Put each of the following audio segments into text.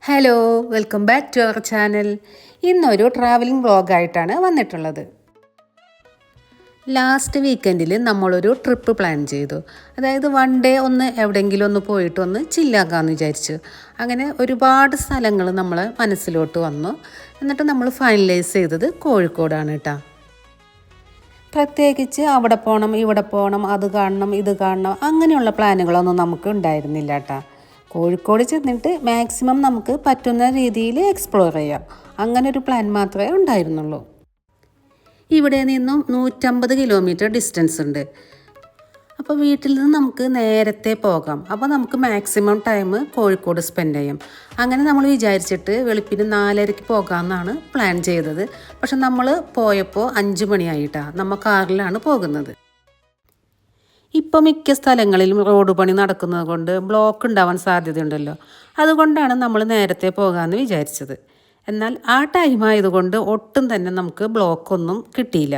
Hello, welcome back to our channel. ഇന്നൊരു travelling വ്ളോഗായിട്ടാണ് വന്നിട്ടുള്ളത്. ലാസ്റ്റ് വീക്കെൻഡിൽ നമ്മളൊരു ട്രിപ്പ് പ്ലാൻ ചെയ്തു. അതായത് വൺ ഡേ ഒന്ന് എവിടെയെങ്കിലും ഒന്ന് പോയിട്ട് ഒന്ന് ചില്ലാക്കാമെന്ന് വിചാരിച്ചു. അങ്ങനെ ഒരുപാട് സ്ഥലങ്ങൾ നമ്മളെ മനസ്സിലോട്ട് വന്നു. എന്നിട്ട് നമ്മൾ ഫൈനലൈസ് ചെയ്തത് കോഴിക്കോടാണ് കേട്ടോ. പ്രത്യേകിച്ച് അവിടെ പോകണം, ഇവിടെ പോകണം, അത് കാണണം, ഇത് കാണണം, അങ്ങനെയുള്ള പ്ലാനുകളൊന്നും നമുക്ക് ഉണ്ടായിരുന്നില്ല കേട്ടോ. കോഴിക്കോട് ചെന്നിട്ട് മാക്സിമം നമുക്ക് പറ്റുന്ന രീതിയിൽ എക്സ്പ്ലോർ ചെയ്യാം, അങ്ങനെ ഒരു പ്ലാൻ മാത്രമേ ഉണ്ടായിരുന്നുള്ളൂ. ഇവിടെ നിന്നും 150 കിലോമീറ്റർ ഡിസ്റ്റൻസ് ഉണ്ട്. അപ്പോൾ വീട്ടിൽ നിന്ന് നമുക്ക് നേരത്തെ പോകാം. അപ്പോൾ നമുക്ക് മാക്സിമം ടൈം കോഴിക്കോട് സ്പെൻഡ് ചെയ്യാം. അങ്ങനെ നമ്മൾ വിചാരിച്ചിട്ട് വെളുപ്പിന് 4:30 പോകാമെന്നാണ് പ്ലാൻ ചെയ്തത്. പക്ഷെ നമ്മൾ പോയപ്പോൾ 5 മണിയായിട്ടാണ്. നമ്മൾ കാറിലാണ് പോകുന്നത്. ഇപ്പോൾ മിക്ക സ്ഥലങ്ങളിലും റോഡ് പണി നടക്കുന്നത് കൊണ്ട് ബ്ലോക്ക് ഉണ്ടാവാൻ സാധ്യതയുണ്ടല്ലോ. അതുകൊണ്ടാണ് നമ്മൾ നേരത്തെ പോകാമെന്ന് വിചാരിച്ചത്. എന്നാൽ ആ ടൈം ആയതുകൊണ്ട് ഒട്ടും തന്നെ നമുക്ക് ബ്ലോക്കൊന്നും കിട്ടിയില്ല.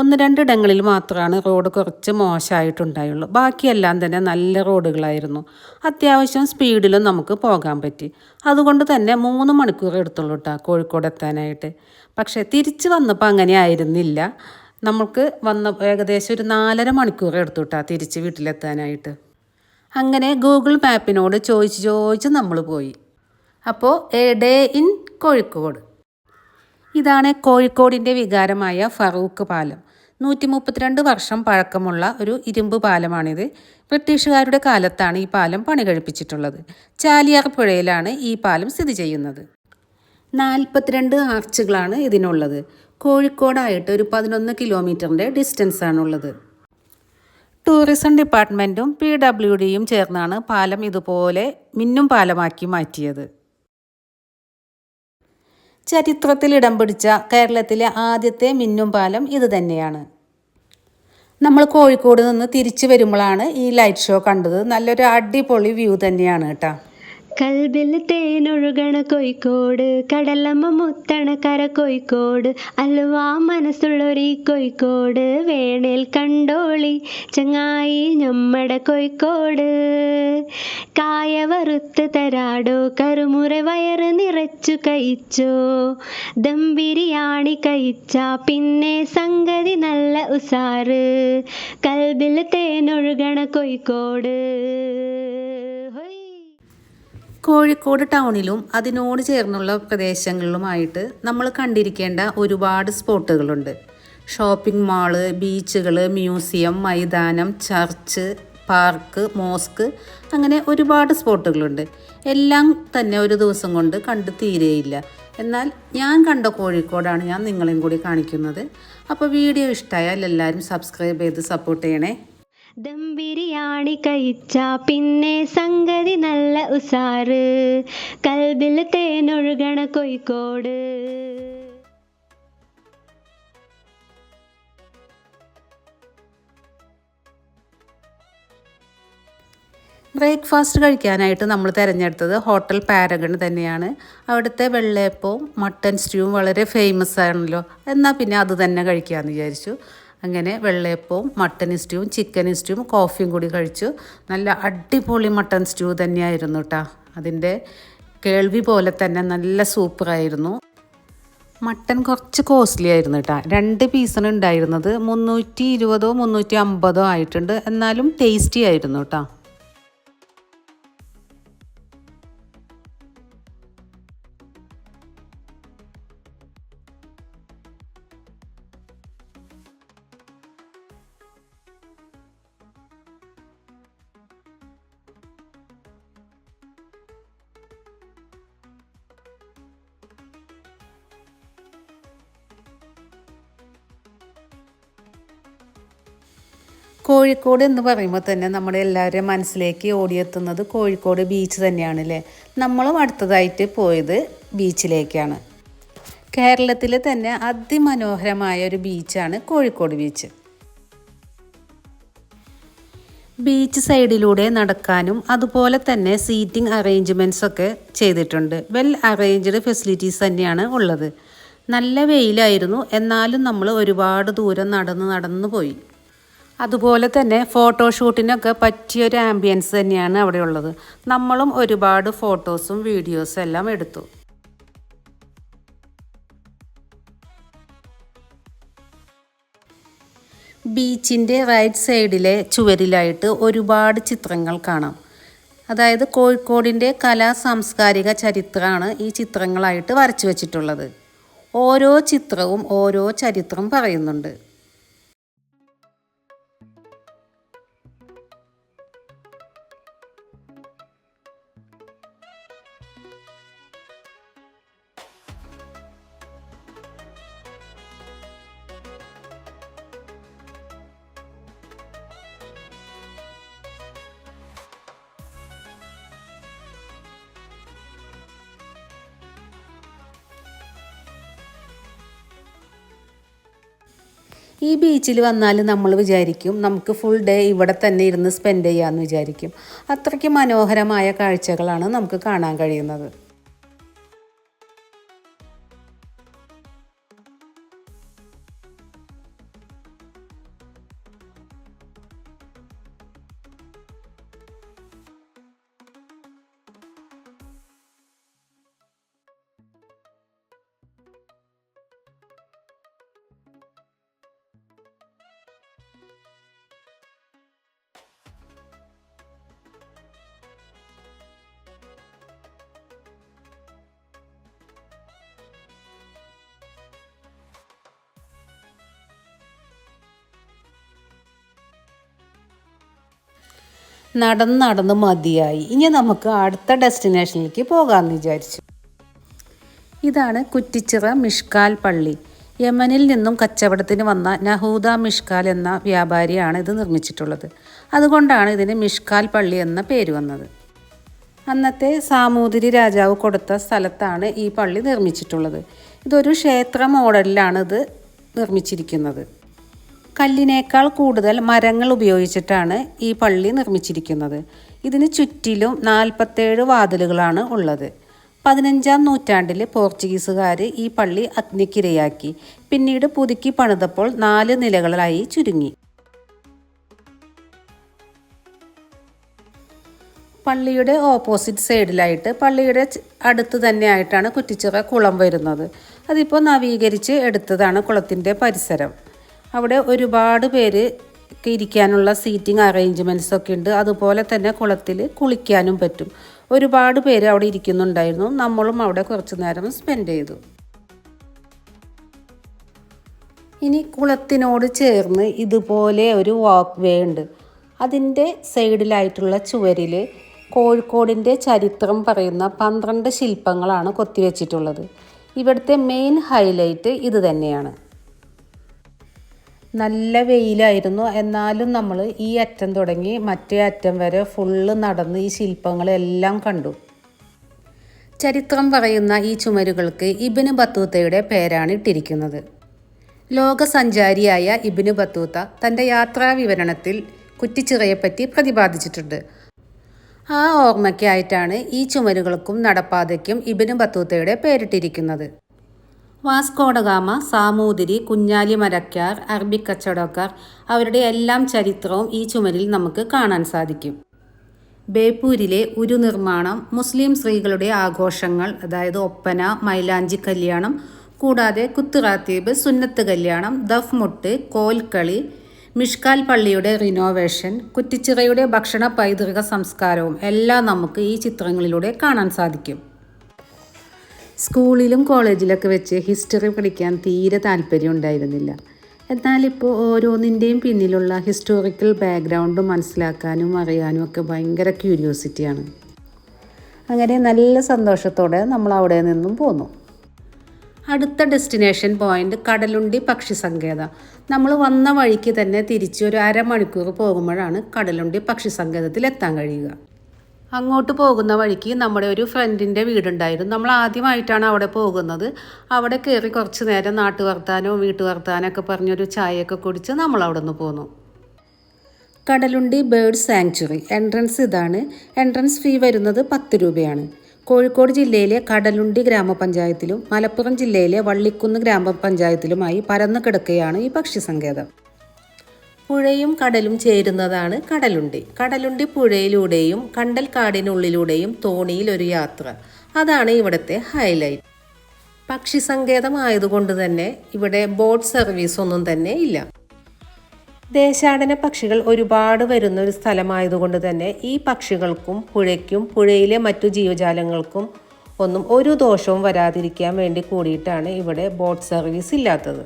1-2 ഇടങ്ങളിൽ മാത്രമാണ് റോഡ് കുറച്ച് മോശമായിട്ടുണ്ടായുള്ളൂ. ബാക്കിയെല്ലാം തന്നെ നല്ല റോഡുകളായിരുന്നു. അത്യാവശ്യം സ്പീഡിലും നമുക്ക് പോകാൻ പറ്റി. അതുകൊണ്ട് തന്നെ 3 മണിക്കൂർ എടുത്തുള്ളൂ കേട്ടോ കോഴിക്കോട് എത്താനായിട്ട്. പക്ഷേ തിരിച്ച് വന്നപ്പോൾ അങ്ങനെ ആയിരുന്നില്ല. നമുക്ക് ഏകദേശം ഒരു 4.5 മണിക്കൂർ എടുത്തു കേട്ടോ തിരിച്ച് വീട്ടിലെത്താനായിട്ട്. അങ്ങനെ ഗൂഗിൾ മാപ്പിനോട് ചോദിച്ച് നമ്മൾ പോയി. അപ്പോൾ എ ഡേ ഇൻ കോഴിക്കോട്. ഇതാണ് കോഴിക്കോടിൻ്റെ വികാരമായ ഫറൂഖ് പാലം. 132 വർഷം പഴക്കമുള്ള ഒരു ഇരുമ്പ് പാലമാണിത്. ബ്രിട്ടീഷുകാരുടെ കാലത്താണ് ഈ പാലം പണി കഴിപ്പിച്ചിട്ടുള്ളത്. ചാലിയാർ പുഴയിലാണ് ഈ പാലം സ്ഥിതി ചെയ്യുന്നത്. 42 ആർച്ചുകളാണ് ഇതിനുള്ളത്. കോഴിക്കോടായിട്ട് ഒരു 11 കിലോമീറ്ററിൻ്റെ ഡിസ്റ്റൻസാണുള്ളത്. ടൂറിസം ഡിപ്പാർട്ട്മെൻറ്റും PWDയും ചേർന്നാണ് പാലം ഇതുപോലെ മിന്നും പാലമാക്കി മാറ്റിയത്. ചരിത്രത്തിൽ ഇടം പിടിച്ച കേരളത്തിലെ ആദ്യത്തെ മിന്നും പാലം ഇത് തന്നെയാണ്. നമ്മൾ കോഴിക്കോട് നിന്ന് തിരിച്ചു വരുമ്പോഴാണ് ഈ ലൈറ്റ് ഷോ കണ്ടത്. നല്ലൊരു അടിപൊളി വ്യൂ തന്നെയാണ് കേട്ടോ. കൽബിൽ തേനൊഴുകണ കോഴിക്കോട്, കടലമ്മ മുത്തണ കര കോഴിക്കോട്, അലുവാ മനസ്സുള്ളൊരീ കോഴിക്കോട്, വേണേൽ കണ്ടോളി ചങ്ങായി ഞമ്മടെ കോഴിക്കോട്. കായ വറുത്ത് തരാടോ, കറുമുറ വയറ് നിറച്ചു കഴിച്ചോ, ദം ബിരിയാണി കഴിച്ച പിന്നെ സംഗതി നല്ല ഉസാറ്, കൽബിൽ തേനൊഴുകണ കോഴിക്കോട്. കോഴിക്കോട് ടൗണിലും അതിനോട് ചേർന്നുള്ള പ്രദേശങ്ങളിലുമായിട്ട് നമ്മൾ കണ്ടിരിക്കേണ്ട ഒരുപാട് സ്പോട്ടുകളുണ്ട്. ഷോപ്പിംഗ് മാള്, ബീച്ചുകൾ, മ്യൂസിയം, മൈതാനം, ചർച്ച്, പാർക്ക്, മോസ്ക്, അങ്ങനെ ഒരുപാട് സ്പോട്ടുകളുണ്ട്. എല്ലാം തന്നെ ഒരു ദിവസം കൊണ്ട് കണ്ടു തീരെയില്ല. എന്നാൽ ഞാൻ കണ്ട കോഴിക്കോടാണ് ഞാൻ നിങ്ങളെയും കൂടി കാണിക്കുന്നത്. അപ്പോൾ വീഡിയോ ഇഷ്ടമായാൽ എല്ലാവരും സബ്സ്ക്രൈബ് ചെയ്ത് സപ്പോർട്ട് ചെയ്യണേ. ദം ബിരിയാണി കഴിച്ച പിന്നെ സംഗതി നല്ല ഉസാറ്, കൽബിൽ തേനൊഴുകണ കോഴിക്കോട്. ബ്രേക്ക്ഫാസ്റ്റ് കഴിക്കാനായിട്ട് നമ്മൾ തിരഞ്ഞെടുത്തത് ഹോട്ടൽ പാരഗൺ തന്നെയാണ്. അവിടുത്തെ വെള്ളയപ്പവും മട്ടൻ സ്റ്റ്യൂവും വളരെ ഫേമസ് ആണല്ലോ. എന്നാൽ പിന്നെ അത് തന്നെ കഴിക്കാമെന്ന് വിചാരിച്ചു. അങ്ങനെ വെള്ളയപ്പവും മട്ടൻ സ്റ്റ്യൂവും ചിക്കൻ സ്റ്റ്യൂവും കോഫിയും കൂടി കഴിച്ചു. നല്ല അടിപൊളി മട്ടൻ സ്റ്റ്യൂ തന്നെയായിരുന്നു കേട്ടോ. അതിൻ്റെ കേൾവി പോലെ തന്നെ നല്ല സൂപ്പറായിരുന്നു. മട്ടൻ കുറച്ച് കോസ്റ്റ്ലി ആയിരുന്നു കേട്ടോ. 2 പീസാണ് ഉണ്ടായിരുന്നത്. 320 350 ആയിട്ടുണ്ട്. എന്നാലും ടേസ്റ്റി ആയിരുന്നു കേട്ടോ. കോഴിക്കോട് എന്ന് പറയുമ്പോൾ തന്നെ നമ്മുടെ എല്ലാവരുടെയും മനസ്സിലേക്ക് ഓടിയെത്തുന്നത് കോഴിക്കോട് ബീച്ച് തന്നെയാണ് അല്ലേ. നമ്മളും അടുത്തതായിട്ട് പോയത് ബീച്ചിലേക്കാണ്. കേരളത്തിലെ തന്നെ അതിമനോഹരമായ ഒരു ബീച്ചാണ് കോഴിക്കോട് ബീച്ച്. ബീച്ച് സൈഡിലൂടെ നടക്കാനും അതുപോലെ തന്നെ സീറ്റിംഗ് അറേഞ്ച്മെൻറ്റ്സ് ഒക്കെ ചെയ്തിട്ടുണ്ട്. വെൽ അറേഞ്ച്ഡ് ഫെസിലിറ്റീസ് തന്നെയാണ് ഉള്ളത്. നല്ല വെയിലായിരുന്നു. എന്നാലും നമ്മൾ ഒരുപാട് ദൂരം നടന്ന് പോയി. അതുപോലെ തന്നെ ഫോട്ടോഷൂട്ടിനൊക്കെ പറ്റിയൊരു ആംബിയൻസ് തന്നെയാണ് അവിടെ ഉള്ളത്. നമ്മളും ഒരുപാട് ഫോട്ടോസും വീഡിയോസും എല്ലാം എടുത്തു. ബീച്ചിൻ്റെ റൈറ്റ് സൈഡിലെ ചുവരിലായിട്ട് ഒരുപാട് ചിത്രങ്ങൾ കാണാം. അതായത് കോഴിക്കോടിൻ്റെ കലാ സാംസ്കാരിക ചരിത്രമാണ് ഈ ചിത്രങ്ങളായിട്ട് വരച്ചു വച്ചിട്ടുള്ളത്. ഓരോ ചിത്രവും ഓരോ ചരിത്രം പറയുന്നുണ്ട്. ഈ ബീച്ചിൽ വന്നാൽ നമ്മൾ വിചാരിക്കും നമുക്ക് ഫുൾ ഡേ ഇവിടെ തന്നെ ഇരുന്ന് സ്പെൻഡ് ചെയ്യാമെന്ന് വിചാരിക്കും. അത്രയ്ക്ക് മനോഹരമായ കാഴ്ചകളാണ് നമുക്ക് കാണാൻ കഴിയുന്നത്. നടന്ന് മതിയായി. ഇനി നമുക്ക് അടുത്ത ഡെസ്റ്റിനേഷനിലേക്ക് പോകാമെന്ന് വിചാരിച്ചു. ഇതാണ് കുറ്റിച്ചിറ മിഷ്കാൽ പള്ളി. യമനിൽ നിന്നും കച്ചവടത്തിന് വന്ന നഹൂദ മിഷ്കാൽ എന്ന വ്യാപാരിയാണ് ഇത് നിർമ്മിച്ചിട്ടുള്ളത്. അതുകൊണ്ടാണ് ഇതിന് മിഷ്കാൽ പള്ളി എന്ന പേര് വന്നത്. അന്നത്തെ സാമൂതിരി രാജാവ് കൊടുത്ത സ്ഥലത്താണ് ഈ പള്ളി നിർമ്മിച്ചിട്ടുള്ളത്. ഇതൊരു ക്ഷേത്ര മോഡലിലാണ് ഇത് നിർമ്മിച്ചിരിക്കുന്നത്. കല്ലിനേക്കാൾ കൂടുതൽ മരങ്ങൾ ഉപയോഗിച്ചിട്ടാണ് ഈ പള്ളി നിർമ്മിച്ചിരിക്കുന്നത്. ഇതിന് ചുറ്റിലും 47 വാതിലുകളാണ് ഉള്ളത്. 15-ാം നൂറ്റാണ്ടിൽ പോർച്ചുഗീസുകാർ ഈ പള്ളി അഗ്നിക്കിരയാക്കി. പിന്നീട് പുതുക്കി പണിതപ്പോൾ 4 നിലകളായി ചുരുങ്ങി. പള്ളിയുടെ ഓപ്പോസിറ്റ് സൈഡിലായിട്ട് പള്ളിയുടെ അടുത്ത് തന്നെയായിട്ടാണ് കുറ്റിച്ചിറ കുളം വരുന്നത്. അതിപ്പോൾ നവീകരിച്ച് എടുത്തതാണ് കുളത്തിൻ്റെ പരിസരം. അവിടെ ഒരുപാട് പേര് ഇരിക്കാനുള്ള സീറ്റിംഗ് അറേഞ്ച്മെൻറ്റ്സ് ഒക്കെ ഉണ്ട്. അതുപോലെ തന്നെ കുളത്തിൽ കുളിക്കാനും പറ്റും. ഒരുപാട് പേര് അവിടെ ഇരിക്കുന്നുണ്ടായിരുന്നു. നമ്മളും അവിടെ കുറച്ച് നേരം സ്പെൻഡ് ചെയ്തു. ഇനി കുളത്തിനോട് ചേർന്ന് ഇതുപോലെ ഒരു വാക്ക് വേ ഉണ്ട്. അതിൻ്റെ സൈഡിലായിട്ടുള്ള ചുവരിൽ കോഴിക്കോടിൻ്റെ ചരിത്രം പറയുന്ന 12 ശില്പങ്ങളാണ് കൊത്തിവെച്ചിട്ടുള്ളത്. ഇവിടുത്തെ മെയിൻ ഹൈലൈറ്റ് ഇത് തന്നെയാണ്. നല്ല വെയിലായിരുന്നു. എന്നാലും നമ്മൾ ഈ അറ്റം തുടങ്ങി മറ്റേ അറ്റം വരെ ഫുള്ള് നടന്ന് ഈ ശില്പങ്ങളെല്ലാം കണ്ടു. ചരിത്രം പറയുന്ന ഈ ചുമരുകൾക്ക് ഇബ്നു ബത്തൂത്തയുടെ പേരാണ് ഇട്ടിരിക്കുന്നത്. ലോകസഞ്ചാരിയായ ഇബ്നു ബത്തൂത്ത തൻ്റെ യാത്രാ വിവരണത്തിൽ കുറ്റിച്ചിറയെപ്പറ്റി പ്രതിപാദിച്ചിട്ടുണ്ട്. ആ ഓർമ്മയ്ക്കായിട്ടാണ് ഈ ചുമരുകൾക്കും നടപ്പാതയ്ക്കും ഇബ്നു ബത്തൂത്തയുടെ പേരിട്ടിരിക്കുന്നത്. വാസ്കോഡഗാമ, സാമൂതിരി, കുഞ്ഞാലി മരക്കാർ, അറബിക് കച്ചവടക്കാർ അവരുടെ എല്ലാം ചരിത്രവും ഈ ചുമരിൽ നമുക്ക് കാണാൻ സാധിക്കും. ബേപ്പൂരിലെ ഉരു നിർമ്മാണം, മുസ്ലിം സ്ത്രീകളുടെ ആഘോഷങ്ങൾ, അതായത് ഒപ്പന, മൈലാഞ്ചി കല്യാണം, കൂടാതെ കുത്തുറാത്തീബ്, സുന്നത്ത് കല്യാണം, ദഫ് മുട്ട്, കോൽക്കളി, മിഷ്കാൽ പള്ളിയുടെ റിനോവേഷൻ, കുറ്റിച്ചിറയുടെ ഭക്ഷണ പൈതൃക സംസ്കാരവും എല്ലാം നമുക്ക് ഈ ചിത്രങ്ങളിലൂടെ കാണാൻ സാധിക്കും. സ്കൂളിലും കോളേജിലൊക്കെ വെച്ച് ഹിസ്റ്ററി പഠിക്കാൻ തീരെ താല്പര്യം ഉണ്ടായിരുന്നില്ല. എന്നാലിപ്പോൾ ഓരോന്നിൻ്റെയും പിന്നിലുള്ള ഹിസ്റ്റോറിക്കൽ ബാക്ക്ഗ്രൗണ്ട് മനസ്സിലാക്കാനും അറിയാനും ഒക്കെ ഭയങ്കര ക്യൂരിയോസിറ്റിയാണ്. അങ്ങനെ നല്ല സന്തോഷത്തോടെ നമ്മൾ അവിടെ നിന്നും പോന്നു. അടുത്ത ഡെസ്റ്റിനേഷൻ പോയിൻ്റ് കടലുണ്ടി പക്ഷി സങ്കേതം. നമ്മൾ വന്ന വഴിക്ക് തന്നെ തിരിച്ച് ഒരു അരമണിക്കൂർ പോകുമ്പോഴാണ് കടലുണ്ടി പക്ഷി സങ്കേതത്തിൽ എത്താൻ കഴിയുക. അങ്ങോട്ട് പോകുന്ന വഴിക്ക് നമ്മുടെ ഒരു ഫ്രണ്ടിൻ്റെ വീടുണ്ടായിരുന്നു. നമ്മൾ ആദ്യമായിട്ടാണ് അവിടെ പോകുന്നത്. അവിടെ കയറി കുറച്ച് നേരം നാട്ടുവർത്താനവും വീട്ടുവർത്താനമൊക്കെ പറഞ്ഞൊരു ചായയൊക്കെ കുടിച്ച് നമ്മൾ അവിടെ നിന്ന് പോന്നു. കടലുണ്ടി ബേർഡ് സാങ്ച്വറി എൻട്രൻസ് ഇതാണ്. എൻട്രൻസ് ഫീ വരുന്നത് 10 രൂപയാണ്. കോഴിക്കോട് ജില്ലയിലെ കടലുണ്ടി ഗ്രാമപഞ്ചായത്തിലും മലപ്പുറം ജില്ലയിലെ വള്ളിക്കുന്ന് ഗ്രാമപഞ്ചായത്തിലുമായി പരന്നു കിടക്കുകയാണ് ഈ പക്ഷി സങ്കേതം. പുഴയും കടലും ചേരുന്നതാണ് കടലുണ്ടി. കടലുണ്ടി പുഴയിലൂടെയും കണ്ടൽ കാടിനുള്ളിലൂടെയും തോണിയിൽ ഒരു യാത്ര. അതാണ് ഇവിടുത്തെ ഹൈലൈറ്റ്. പക്ഷി സങ്കേതമായതുകൊണ്ട് തന്നെ ഇവിടെ ബോട്ട് സർവീസ് ഒന്നും തന്നെ ഇല്ല. ദേശാടന പക്ഷികൾ ഒരുപാട് വരുന്ന ഒരു സ്ഥലമായതുകൊണ്ട് തന്നെ ഈ പക്ഷികൾക്കും പുഴയ്ക്കും പുഴയിലെ മറ്റു ജീവജാലങ്ങൾക്കും ഒന്നും ഒരു ദോഷവും വരാതിരിക്കാൻ വേണ്ടി കൂടിയിട്ടാണ് ഇവിടെ ബോട്ട് സർവീസ് ഇല്ലാത്തത്.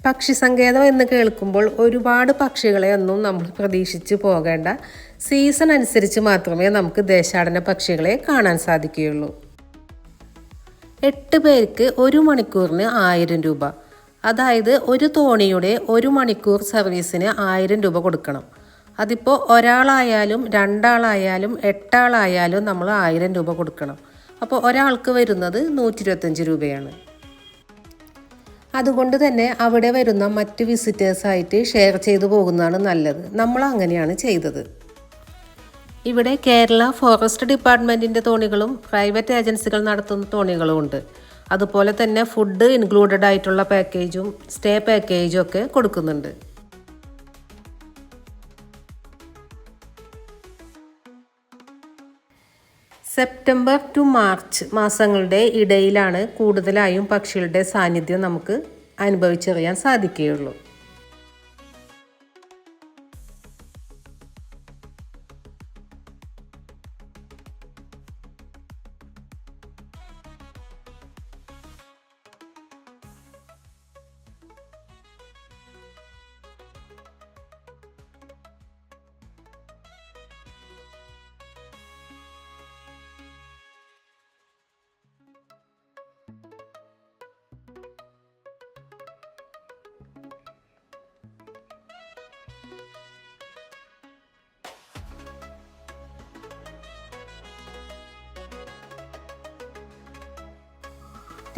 പക്ഷി സങ്കേതം എന്ന് കേൾക്കുമ്പോൾ ഒരുപാട് പക്ഷികളെ ഒന്നും നമ്മൾ പ്രതീക്ഷിച്ച് പോകേണ്ട. സീസൺ അനുസരിച്ച് മാത്രമേ നമുക്ക് ദേശാടന പക്ഷികളെ കാണാൻ സാധിക്കുകയുള്ളൂ. 8 പേർക്ക് 1 മണിക്കൂറിന് 1000 രൂപ. അതായത് ഒരു തോണിയുടെ 1 മണിക്കൂർ സർവീസിന് 1000 രൂപ കൊടുക്കണം. അതിപ്പോൾ ഒരാളായാലും 2 ആളായാലും 8 ആളായാലും നമ്മൾ 1000 രൂപ കൊടുക്കണം. അപ്പോൾ ഒരാൾക്ക് വരുന്നത് 125 രൂപയാണ്. അതുകൊണ്ട് തന്നെ അവിടെ വരുന്ന മറ്റ് വിസിറ്റേഴ്സായിട്ട് ഷെയർ ചെയ്തു പോകുന്നതാണ് നല്ലത്. നമ്മൾ അങ്ങനെയാണ് ചെയ്തത്. ഇവിടെ കേരള ഫോറസ്റ്റ് ഡിപ്പാർട്ട്മെൻറ്റിൻ്റെ തോണികളും പ്രൈവറ്റ് ഏജൻസികൾ നടത്തുന്ന തോണികളും ഉണ്ട്. അതുപോലെ തന്നെ ഫുഡ് ഇൻക്ലൂഡഡ് ആയിട്ടുള്ള പാക്കേജും സ്റ്റേ പാക്കേജും ഒക്കെ കൊടുക്കുന്നുണ്ട്. സെപ്റ്റംബർ ടു മാർച്ച് മാസങ്ങളുടെ ഇടയിലാണ് കൂടുതലായും പക്ഷികളുടെ സാന്നിധ്യം നമുക്ക് അനുഭവിച്ചറിയാൻ സാധിക്കുകയുള്ളൂ.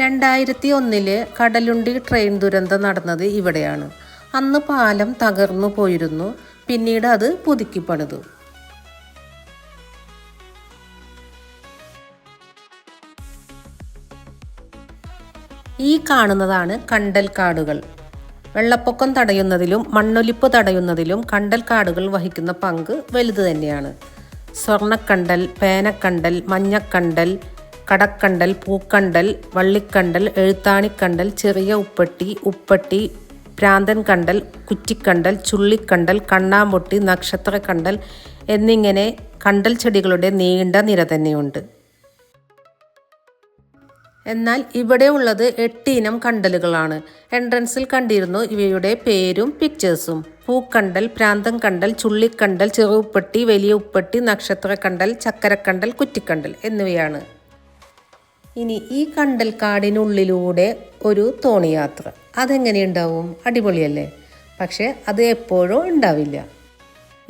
(2001) കടലുണ്ടി ട്രെയിൻ ദുരന്തം നടന്നത് ഇവിടെയാണ്. അന്ന് പാലം തകർന്നു പോയിരുന്നു. പിന്നീട് അത് പുതുക്കി പണിതു. ഈ കാണുന്നതാണ് കണ്ടൽ കാടുകൾ. വെള്ളപ്പൊക്കം തടയുന്നതിലും മണ്ണൊലിപ്പ് തടയുന്നതിലും കണ്ടൽ കാടുകൾ വഹിക്കുന്ന പങ്ക് വലുത് തന്നെയാണ്. സ്വർണ്ണക്കണ്ടൽ, പേനക്കണ്ടൽ, മഞ്ഞക്കണ്ടൽ, കടക്കണ്ടൽ, പൂക്കണ്ടൽ, വള്ളിക്കണ്ടൽ, എഴുത്താണിക്കണ്ടൽ, ചെറിയ ഉപ്പട്ടി, പ്രാന്തൻ കണ്ടൽ, കുറ്റിക്കണ്ടൽ, ചുള്ളിക്കണ്ടൽ, കണ്ണാമ്പൊട്ടി, നക്ഷത്രക്കണ്ടൽ എന്നിങ്ങനെ കണ്ടൽ ചെടികളുടെ നീണ്ട നിര തന്നെയുണ്ട്. എന്നാൽ ഇവിടെ ഉള്ളത് 8 ഇനം കണ്ടലുകളാണ്. എൻട്രൻസിൽ കണ്ടിരുന്നു ഇവയുടെ പേരും പിക്ചേഴ്സും. പൂക്കണ്ടൽ, പ്രാന്തൻ കണ്ടൽ, ചുള്ളിക്കണ്ടൽ, ചെറുപ്പട്ടി, വലിയ ഉപ്പട്ടി, നക്ഷത്രക്കണ്ടൽ, ചക്കരക്കണ്ടൽ, കുറ്റിക്കണ്ടൽ എന്നിവയാണ്. ഇനി ഈ കണ്ടൽ കാടിനുള്ളിലൂടെ ഒരു തോണിയാത്ര അതെങ്ങനെയുണ്ടാവും? അടിപൊളിയല്ലേ? പക്ഷേ അത് എപ്പോഴും ഉണ്ടാവില്ല.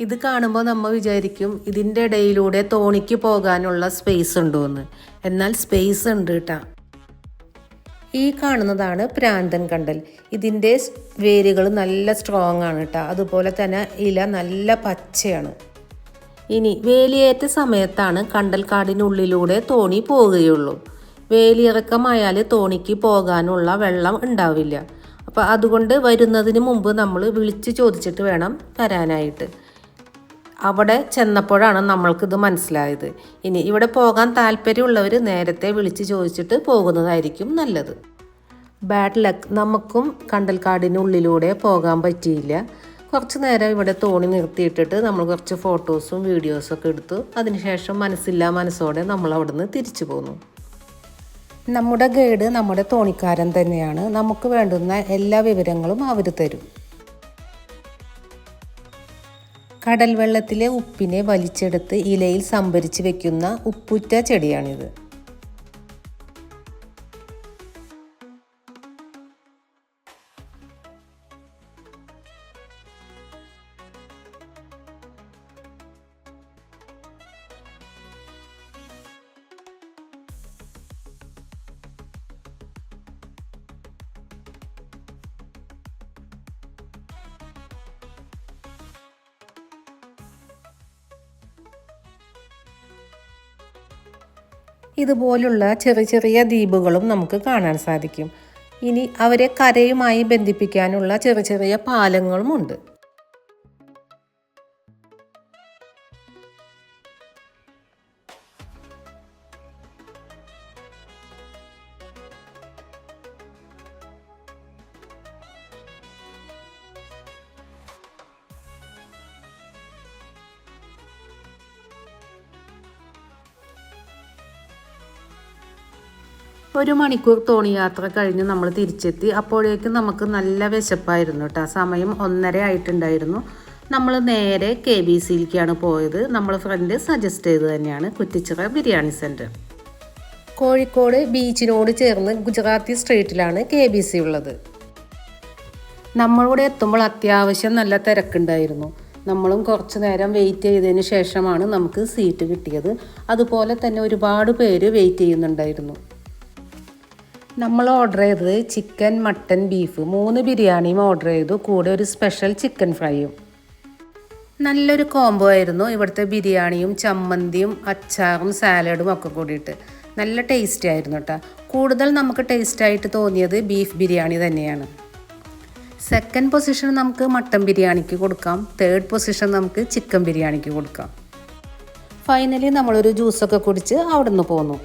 ഇത് കാണുമ്പോൾ നമ്മൾ വിചാരിക്കും ഇതിൻ്റെ ഇടയിലൂടെ തോണിക്ക് പോകാനുള്ള സ്പേസ് ഉണ്ടോ എന്ന്. എന്നാൽ സ്പേസ് ഉണ്ട് കേട്ടോ. ഈ കാണുന്നതാണ് പ്രാന്തൻ കണ്ടൽ. ഇതിൻ്റെ വേരുകൾ നല്ല സ്ട്രോങ് ആണ് കേട്ടോ. അതുപോലെ തന്നെ ഇല നല്ല പച്ചയാണ്. ഇനി വേലിയേറ്റ സമയത്താണ് കണ്ടൽ കാടിനുള്ളിലൂടെ തോണി പോവുകയുള്ളൂ. വേലിയിറക്കമായാൽ തോണിക്ക് പോകാനുള്ള വെള്ളം ഉണ്ടാവില്ല. അപ്പോൾ അതുകൊണ്ട് വരുന്നതിന് മുമ്പ് നമ്മൾ വിളിച്ച് ചോദിച്ചിട്ട് വേണം വരാനായിട്ട്. അവിടെ ചെന്നപ്പോഴാണ് നമ്മൾക്കിത് മനസ്സിലായത്. ഇനി ഇവിടെ പോകാൻ താല്പര്യമുള്ളവർ നേരത്തെ വിളിച്ച് ചോദിച്ചിട്ട് പോകുന്നതായിരിക്കും നല്ലത്. ബാഡ് ലക്ക്, നമുക്കും കണ്ടൽക്കാടിനുള്ളിലൂടെ പോകാൻ പറ്റിയില്ല. കുറച്ച് നേരം ഇവിടെ തോണി നിർത്തിയിട്ടിട്ട് നമ്മൾ കുറച്ച് ഫോട്ടോസും വീഡിയോസൊക്കെ എടുത്തു. അതിനുശേഷം മനസ്സോടെ നമ്മൾ അവിടുന്ന് തിരിച്ചു പോന്നു. നമ്മുടെ ഗൈഡ് നമ്മുടെ തോണിക്കാരൻ തന്നെയാണ്. നമുക്ക് വേണ്ടുന്ന എല്ലാ വിവരങ്ങളും അവർ തരും. കടൽ വെള്ളത്തിലെ ഉപ്പിനെ വലിച്ചെടുത്ത് ഇലയിൽ സംഭരിച്ച് വെക്കുന്ന ഉപ്പുറ്റ ചെടിയാണിത്. ഇതുപോലുള്ള ചെറിയ ചെറിയ ദ്വീപുകളും നമുക്ക് കാണാൻ സാധിക്കും. ഇനി അവരെ കരയുമായി ബന്ധിപ്പിക്കാനുള്ള ചെറിയ ചെറിയ പാലങ്ങളുമുണ്ട്. ഒരു മണിക്കൂർ തോണി യാത്ര കഴിഞ്ഞ് നമ്മൾ തിരിച്ചെത്തി. അപ്പോഴേക്കും നമുക്ക് നല്ല വിശപ്പായിരുന്നു കേട്ടോ. സമയം 1:30 ആയിട്ടുണ്ടായിരുന്നു. നമ്മൾ നേരെ KBCയിലേക്കാണ് പോയത്. നമ്മൾ ഫ്രണ്ട് സജസ്റ്റ് ചെയ്ത് തന്നെയാണ് കുറ്റിച്ചിറ ബിരിയാണി സെൻറ്റർ. കോഴിക്കോട് ബീച്ചിനോട് ചേർന്ന് ഗുജറാത്തി സ്ട്രീറ്റിലാണ് KBC ഉള്ളത്. നമ്മളിവിടെ എത്തുമ്പോൾ അത്യാവശ്യം നല്ല തിരക്കുണ്ടായിരുന്നു. നമ്മളും കുറച്ച് നേരം വെയിറ്റ് ചെയ്തതിന് ശേഷമാണ് നമുക്ക് സീറ്റ് കിട്ടിയത്. അതുപോലെ തന്നെ ഒരുപാട് പേര് വെയിറ്റ് ചെയ്യുന്നുണ്ടായിരുന്നു. നമ്മൾ ഓർഡർ ചെയ്തത് ചിക്കൻ, മട്ടൻ, ബീഫ് 3 ബിരിയാണിയും ഓർഡർ ചെയ്തു. കൂടെ ഒരു സ്പെഷ്യൽ ചിക്കൻ ഫ്രൈയും. നല്ലൊരു കോംബോ ആയിരുന്നു. ഇവിടുത്തെ ബിരിയാണിയും ചമ്മന്തിയും അച്ചാറും സാലഡും ഒക്കെ കൂടിയിട്ട് നല്ല ടേസ്റ്റി ആയിരുന്നു കേട്ടോ. കൂടുതൽ നമുക്ക് ടേസ്റ്റായിട്ട് തോന്നിയത് ബീഫ് ബിരിയാണി തന്നെയാണ്. സെക്കൻഡ് പൊസിഷൻ നമുക്ക് മട്ടൻ ബിരിയാണിക്ക് കൊടുക്കാം. തേർഡ് പൊസിഷൻ നമുക്ക് ചിക്കൻ ബിരിയാണിക്ക് കൊടുക്കാം. ഫൈനലി നമ്മളൊരു ജ്യൂസൊക്കെ കുടിച്ച് അവിടെ നിന്ന് പോന്നു.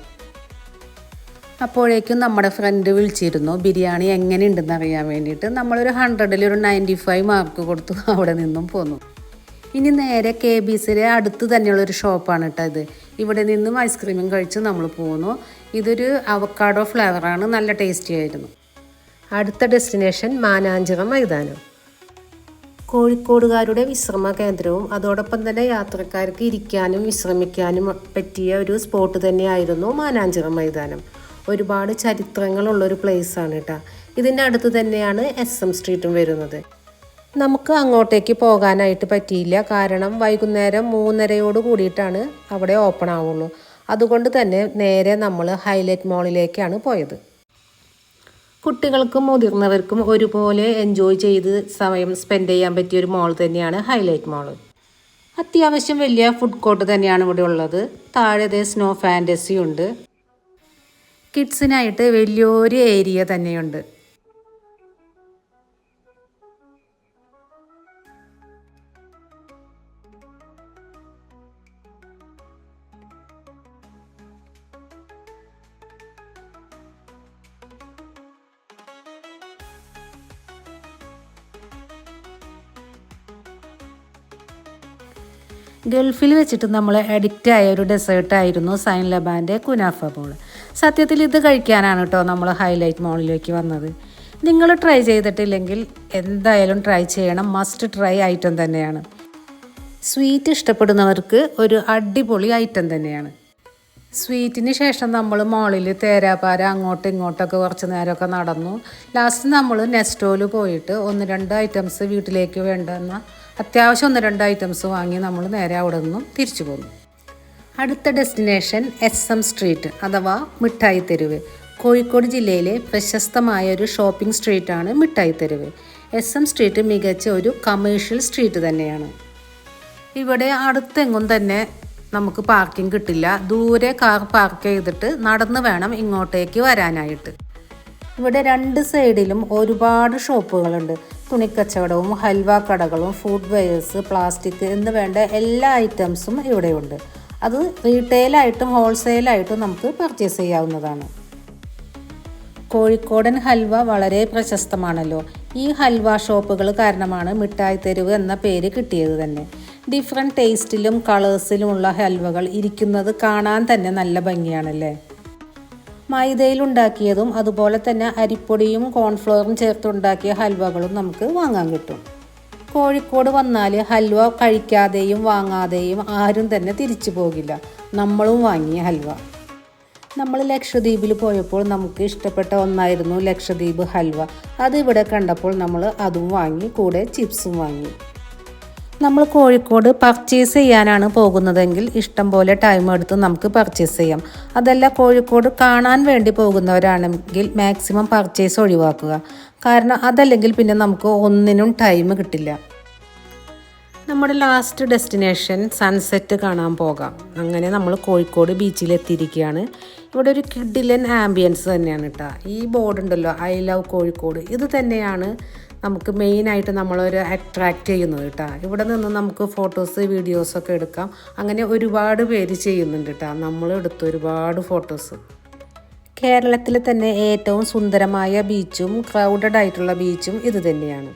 അപ്പോഴേക്കും നമ്മുടെ ഫ്രണ്ട് വിളിച്ചിരുന്നു ബിരിയാണി എങ്ങനെയുണ്ടെന്ന് അറിയാൻ വേണ്ടിയിട്ട്. നമ്മളൊരു 100ൽ ഒരു 95 മാർക്ക് കൊടുത്തു അവിടെ നിന്നും പോന്നു. ഇനി നേരെ KBCയിലെ അടുത്ത് തന്നെയുള്ളൊരു ഷോപ്പാണ് കേട്ടോ ഇത്. ഇവിടെ നിന്നും ഐസ്ക്രീമും കഴിച്ച് നമ്മൾ പോന്നു. ഇതൊരു അവക്കാഡോ ഫ്ലേവറാണ്. നല്ല ടേസ്റ്റി ആയിരുന്നു. അടുത്ത ഡെസ്റ്റിനേഷൻ മാനാഞ്ചിറ മൈതാനം. കോഴിക്കോടുകാരുടെ വിശ്രമ കേന്ദ്രവും അതോടൊപ്പം തന്നെ യാത്രക്കാർക്ക് ഇരിക്കാനും വിശ്രമിക്കാനും പറ്റിയ ഒരു സ്പോട്ട് തന്നെയായിരുന്നു മാനാഞ്ചിറ മൈതാനം. ഒരുപാട് ചരിത്രങ്ങളുള്ളൊരു പ്ലേസാണ് കേട്ടോ. ഇതിൻ്റെ അടുത്ത് തന്നെയാണ് SM സ്ട്രീറ്റും വരുന്നത്. നമുക്ക് അങ്ങോട്ടേക്ക് പോകാനായിട്ട് പറ്റിയില്ല. കാരണം വൈകുന്നേരം 3:30 കൂടിയിട്ടാണ് അവിടെ ഓപ്പൺ ആവുള്ളൂ. അതുകൊണ്ട് തന്നെ നേരെ നമ്മൾ ഹൈലൈറ്റ് മോളിലേക്കാണ് പോയത്. കുട്ടികൾക്കും മുതിർന്നവർക്കും ഒരുപോലെ എൻജോയ് ചെയ്ത് സമയം സ്പെൻഡ് ചെയ്യാൻ പറ്റിയൊരു മോൾ തന്നെയാണ് ഹൈലൈറ്റ് മോൾ. അത്യാവശ്യം വലിയ ഫുഡ് കോർട്ട് തന്നെയാണ് ഇവിടെ ഉള്ളത്. താഴെ സ്നോ ഫാൻറ്റസി ഉണ്ട്. കിഡ്സിനായിട്ട് വലിയൊരു ഏരിയ തന്നെയുണ്ട്. ഗൾഫിൽ വെച്ചിട്ട് നമ്മൾ അഡിക്റ്റ് ആയ ഒരു ഡെസേർട്ടായിരുന്നു സൈൻ ലബാൻ്റെ കുനാഫ ബോൾ. സത്യത്തിൽ ഇത് കഴിക്കാനാണ് കേട്ടോ നമ്മൾ ഹൈലൈറ്റ് മോളിലേക്ക് വന്നത്. നിങ്ങൾ ട്രൈ ചെയ്തിട്ടില്ലെങ്കിൽ എന്തായാലും ട്രൈ ചെയ്യണം. മസ്റ്റ് ട്രൈ ഐറ്റം തന്നെയാണ്. സ്വീറ്റ് ഇഷ്ടപ്പെടുന്നവർക്ക് ഒരു അടിപൊളി ഐറ്റം തന്നെയാണ്. സ്വീറ്റിന് ശേഷം നമ്മൾ മോളിൽ തേരാപാര അങ്ങോട്ടും ഇങ്ങോട്ടൊക്കെ കുറച്ച് നേരമൊക്കെ നടന്നു. ലാസ്റ്റ് നമ്മൾ നെസ്റ്റോയിൽ പോയിട്ട് 1-2 ഐറ്റംസ് വീട്ടിലേക്ക് വേണ്ടുന്ന അത്യാവശ്യം 1-2 ഐറ്റംസ് വാങ്ങി നമ്മൾ നേരെ അവിടെ നിന്നും തിരിച്ചു പോന്നു. അടുത്ത ഡെസ്റ്റിനേഷൻ SM സ്ട്രീറ്റ് അഥവാ മിഠായി തെരുവ്. കോഴിക്കോട് ജില്ലയിലെ പ്രശസ്തമായ ഒരു ഷോപ്പിംഗ് സ്ട്രീറ്റാണ് മിഠായി തെരുവ്. SM സ്ട്രീറ്റ് മികച്ച ഒരു കമേഴ്ഷ്യൽ സ്ട്രീറ്റ് തന്നെയാണ്. ഇവിടെ അടുത്തെങ്ങും തന്നെ നമുക്ക് പാർക്കിംഗ് കിട്ടില്ല. ദൂരെ കാർ പാർക്ക് ചെയ്തിട്ട് നടന്ന് വേണം ഇങ്ങോട്ടേക്ക് വരാനായിട്ട്. ഇവിടെ 2 സൈഡിലും ഒരുപാട് ഷോപ്പുകളുണ്ട്. തുണിക്കച്ചവടവും ഹൽവ കടകളും ഫുഡ് വെയേഴ്സ്, പ്ലാസ്റ്റിക് എന്ന് വേണ്ട എല്ലാ ഐറ്റംസും ഇവിടെയുണ്ട്. അത് റീറ്റെയിലായിട്ടും ഹോൾസെയിലായിട്ടും നമുക്ക് പർച്ചേസ് ചെയ്യാവുന്നതാണ്. കോഴിക്കോടൻ ഹൽവ വളരെ പ്രശസ്തമാണല്ലോ. ഈ ഹൽവ ഷോപ്പുകൾ കാരണമാണ് മിഠായി തെരുവ് എന്ന പേര് കിട്ടിയത് തന്നെ. ഡിഫറെൻറ്റ് ടേസ്റ്റിലും കളേഴ്സിലുമുള്ള ഹൽവകൾ ഇരിക്കുന്നത് കാണാൻ തന്നെ നല്ല ഭംഗിയാണല്ലേ. മൈദയിലുണ്ടാക്കിയതും അതുപോലെ തന്നെ അരിപ്പൊടിയും കോൺഫ്ലവറും ചേർത്തുണ്ടാക്കിയ ഹൽവകളും നമുക്ക് വാങ്ങാൻ കിട്ടും. കോഴിക്കോട് വന്നാൽ ഹൽവ കഴിക്കാതെയും വാങ്ങാതെയും ആരും തന്നെ തിരിച്ചു പോകില്ല. നമ്മളും വാങ്ങിയ ഹൽവ. നമ്മൾ ലക്ഷദ്വീപിൽ പോയപ്പോൾ നമുക്ക് ഇഷ്ടപ്പെട്ട ഒന്നായിരുന്നു ലക്ഷദ്വീപ് ഹൽവ. അതിവിടെ കണ്ടപ്പോൾ നമ്മൾ അതും വാങ്ങി, കൂടെ ചിപ്സും വാങ്ങി. നമ്മൾ കോഴിക്കോട് പർച്ചേസ് ചെയ്യാനാണ് പോകുന്നതെങ്കിൽ ഇഷ്ടം പോലെ ടൈം എടുത്ത് നമുക്ക് പർച്ചേസ് ചെയ്യാം. അതല്ല കോഴിക്കോട് കാണാൻ വേണ്ടി പോകുന്നവരാണെങ്കിൽ മാക്സിമം പർച്ചേസ് ഒഴിവാക്കുക. കാരണം അതല്ലെങ്കിൽ പിന്നെ നമുക്ക് ഒന്നിനും ടൈം കിട്ടില്ല. നമ്മുടെ ലാസ്റ്റ് ഡെസ്റ്റിനേഷൻ സൺസെറ്റ് കാണാൻ പോകാം. അങ്ങനെ നമ്മൾ കോഴിക്കോട് ബീച്ചിലെത്തിയിരിക്കുകയാണ്. ഇവിടെ ഒരു കിഡിലൻ ആംബിയൻസ് തന്നെയാണ് കേട്ടോ. ഈ ബോർഡ് ഉണ്ടല്ലോ, ഐ ലവ് കോഴിക്കോട്, ഇത് തന്നെയാണ് നമുക്ക് മെയിനായിട്ട് നമ്മളൊരു അട്രാക്റ്റ് ചെയ്യുന്നത് കേട്ടോ. ഇവിടെ നിന്ന് നമുക്ക് ഫോട്ടോസ് വീഡിയോസൊക്കെ എടുക്കാം. അങ്ങനെ ഒരുപാട് പേര് ചെയ്യുന്നുണ്ട് കേട്ടോ. നമ്മൾ എടുത്തു ഒരുപാട് ഫോട്ടോസ്. കേരളത്തിൽ തന്നെ ഏറ്റവും സുന്ദരമായ ബീച്ചും ക്രൗഡഡ് ആയിട്ടുള്ള ബീച്ചും ഇത് തന്നെയാണ്.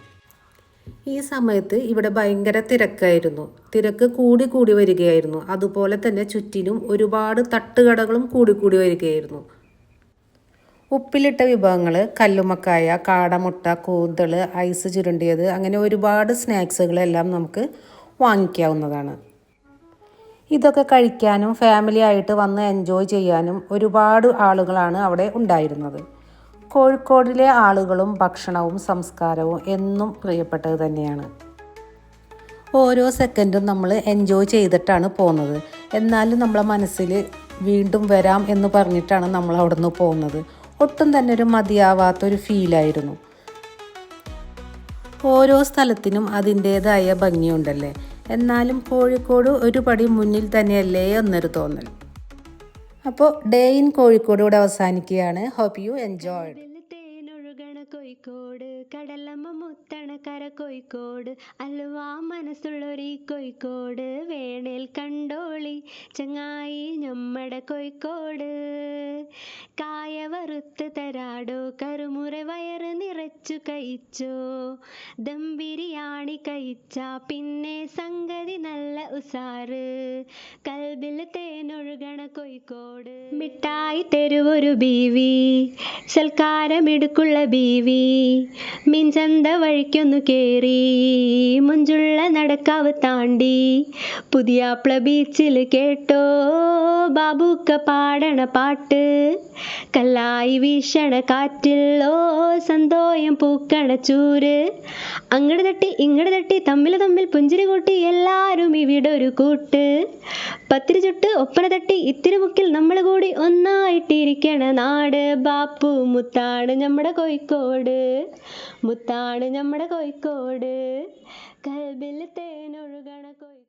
ഈ സമയത്ത് ഇവിടെ ഭയങ്കര തിരക്കായിരുന്നു. തിരക്ക് കൂടി കൂടി വരികയായിരുന്നു. അതുപോലെ തന്നെ ചുറ്റിനും ഒരുപാട് തട്ടുകടകളും കൂടി കൂടി വരികയായിരുന്നു. ഉപ്പിലിട്ട വിഭവങ്ങൾ, കല്ലുമ്മക്കായ, കാടമുട്ട, കൂന്തൾ, ഐസ് ചുരുണ്ടിയത്, അങ്ങനെ ഒരുപാട് സ്നാക്സുകളെല്ലാം നമുക്ക് വാങ്ങിക്കാവുന്നതാണ്. ഇതൊക്കെ കഴിക്കാനും ഫാമിലി ആയിട്ട് വന്ന് എൻജോയ് ചെയ്യാനും ഒരുപാട് ആളുകളാണ് അവിടെ ഉണ്ടായിരുന്നത്. കോഴിക്കോടിലെ ആളുകളും ഭക്ഷണവും സംസ്കാരവും എന്നും പ്രിയപ്പെട്ടത് തന്നെയാണ്. ഓരോ സെക്കൻഡും നമ്മൾ എൻജോയ് ചെയ്തിട്ടാണ് പോകുന്നത്. എന്നാലും നമ്മളെ മനസ്സിൽ വീണ്ടും വരാം എന്ന് പറഞ്ഞിട്ടാണ് നമ്മൾ അവിടെ നിന്ന് പോകുന്നത്. ഒട്ടും തന്നെ ഒരു മതിയാവാത്തൊരു ഫീലായിരുന്നു. ഓരോ സ്ഥലത്തിനും അതിൻ്റേതായ ഭംഗിയുണ്ടല്ലേ. എന്നാലും കോഴിക്കോട് ഒരു പടി മുന്നിൽ തന്നെയല്ലേ എന്നൊരു തോന്നൽ. അപ്പോൾ ഡേ ഇൻ കോഴിക്കോട് ഇവിടെ അവസാനിക്കുകയാണ്. Hope you enjoyed. കോഴിക്കോട് കടലമ്മ മുത്തണ കര കോഴിക്കോട് അലുവാ മനസ്സുള്ളൊരു കോഴിക്കോട് വേണേൽ കണ്ടോളി ചങ്ങായി ഞമ്മടെ കോഴിക്കോട് കായ വറുത്ത് തരാടോ കറുമുറ വയറ് നിറച്ചു കഴിച്ചോ ദം ബിരിയാണി കഴിച്ച പിന്നെ സംഗതി നല്ല ഉസാറ് കൽബിൽ തേനൊഴുകണ കോഴിക്കോട് മിഠായി തെരുവൊരു ബീവി സൽക്കാരമിടുക്കുള്ള ബീവി മിൻചന്ത വഴിക്കൊന്നു കേറി മുഞ്ചുള്ള നടക്കാവ് താണ്ടി പുതിയാപ്ല ബീച്ചിൽ കേട്ടോ ബാബുക്ക പാടണ പാട്ട് കല്ലായി വീശണ കാറ്റിൽ സന്തോയം പൂക്കണ ചൂര് അങ്ങട് തട്ടി തമ്മിൽ പുഞ്ചിരി കൂട്ടി എല്ലാരും ഇവിടെ ഒരു കൂട്ട് പത്തിരി ചുട്ട് ഒപ്പന തട്ടി ഇത്തിരി മുക്കിൽ നമ്മൾ കൂടി ഒന്നായിട്ടിരിക്കണ നാട് ബാപ്പു മുത്താണ് നമ്മുടെ കോഴിക്കോട് മുത്താണ് നമ്മുടെ കോഴിക്കോട് കൽബിൽ തേനൊഴുകണ കോഴിക്കോട്.